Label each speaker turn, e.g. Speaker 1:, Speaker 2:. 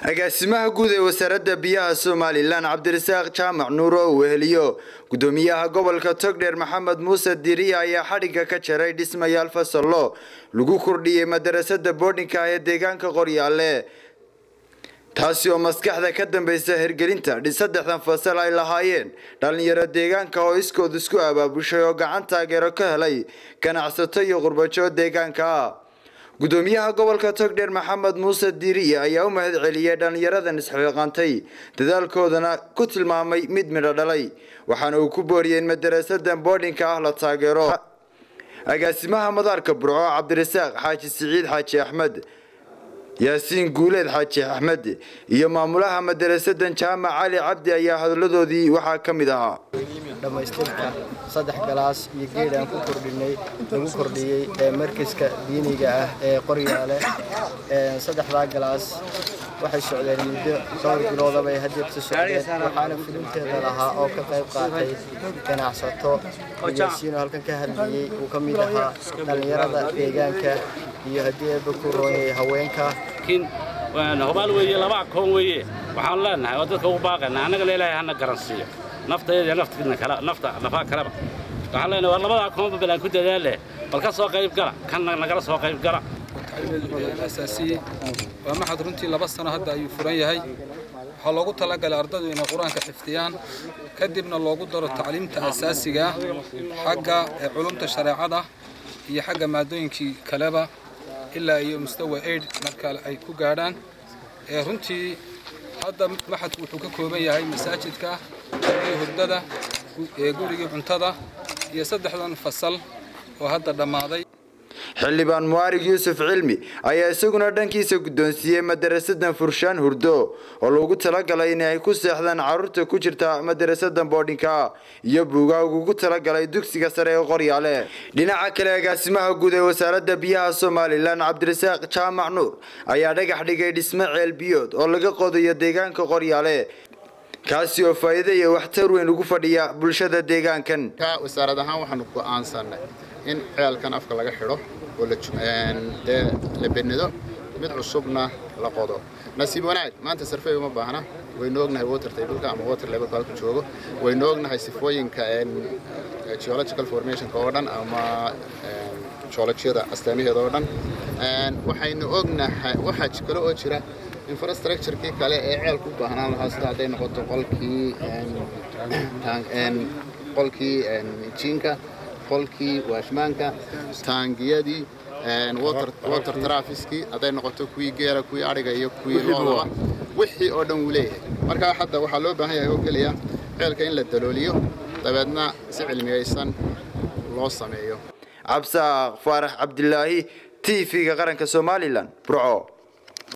Speaker 1: agaasimaha guud ee wasaaradda biyaha Soomaaliland Cabdirasaaq Jaamac Nuuro weheliyo gudoomiyaha gobolka Togdheer Maxamed Muuse Diriya ayaa xadhiga ka jaray dhismayaal fasallo lagu kordhiyay madrasada boardingka ee deegaanka Qoryaale taasi oo maskaxda ka dambaysa hirgelinta saddexdan fasal ay lahaayeen dhalinyaro deegaanka oo iskood isku abaabushay oo gacan taageero ka helay ganacsato iyo qurbajo deegaanka gudoomiyaha gobolka Togdheer Maxamed Muuse Diriya ayaa u mahad celiyay dhalinyaradan isxilqaantay dadaalkoodana ku tilmaamay mid midho dhalay waxaana uu ku booriyay madrasadan boardingka ah la taageero agaasimaha madaarka Burco Cabdirasaaq Xaaji Siciid Xaaji Axmed Yaasiin Guuleed Xaaji Axmed iyo maamulaha madrasadan Jaamac Cali Cabdi ayaa hadaladoodii waxa kamid ahaa
Speaker 2: dhamaystirka saddex galaas iyo geed aan ku kordhinay lagu kordhiyay markaska diiniga ah ee Qoryaale saddexda galaas waxay socdeen muddo dhowr bilood ay hadda socdeen waxaana fulinteeda lahaa oo ka qayb qaatay ganacsato Yaasiin halkan ka hadlayay uu ka mid ahaa dhalinyarada deegaanka iyo hadii ku rooyay haweenka
Speaker 3: waan hubaal weeye laba koon weeye waxaan leenahay oo dadka u baaqana anaga leeyahay hana garansiyo nafteeda naftiina kala nafta nafa karaba waxaan leenahay war labada koon balan ku dadaale bal ka soo qayb gala kan nagala soo qayb gala
Speaker 4: asaasi waa maxad runtii 2 sano hadda ayuu furan yahay waxa loogu talagalay ardaydu inay quraanka xifdiyaan kadibna loogu daro tacliimta asaasiga xagga culumta shariicada iyo xagga maadooyinkii kaleba ilaa iyo mustawa 8 marka ay ku gaadhaan runtii hadda maxadku wuxuu ka kooban yahay masaajidka iyo hurdada guriga cuntada iyo saddexdan fasal oo hadda dhamaaday
Speaker 1: xildhibaan Muarig Yuusuf Cilmi ayaa isaguna dhankiisa gudoonsiiyay madrasadan Furshaan Hurdo oo loogu talagalay in ay ku seexdaan carruurta ku jirta madrasadan boardingka iyo buugaag ugu talagalay dugsiga sare ee Qoryaale dhinaca kale agaasimaha guud ee wasaaradda biyaha Soomaaliland Cabdirasaaq Jaamac Nuur ayaa dhagax dhigay dhisme ceel biyood oo laga qodayo deegaanka Qoryaale kaasi oo faa'iido iyo waxtar weyn ugu fadhiya bulshada deegaankan
Speaker 5: wasaaradda waxaan ku aansanay in ceelkan afka laga xiro oo la benido mid cusubna la qodo nasiib wanaag maanta survey uma baahna waynu ognahay water table ama water level ku joogo waynu ognahay sifooyinka geological formation oo dhan ama geologiyada astaamaheeda oo dhan waxaynu ognahay waxa kale oo jira infrastructure kale ee ceelku u baahnaan lahaa sida ay noqoto qolkii jinka qolkii waashmaanka taangiyadii water trafiski haday noqoto kuwii geela kuwii ariga iyo kuwii lo'da wixii oo dhan uu leeyahay marka hadda waxa loo baahan yahay oo kaliya ceelka in la dalooliyo dabeedna si cilmiyeysan loo sameeyo
Speaker 1: Cabsaaq Faarax Cabdilaahi TV-ga qaranka Soomaaliland Burco.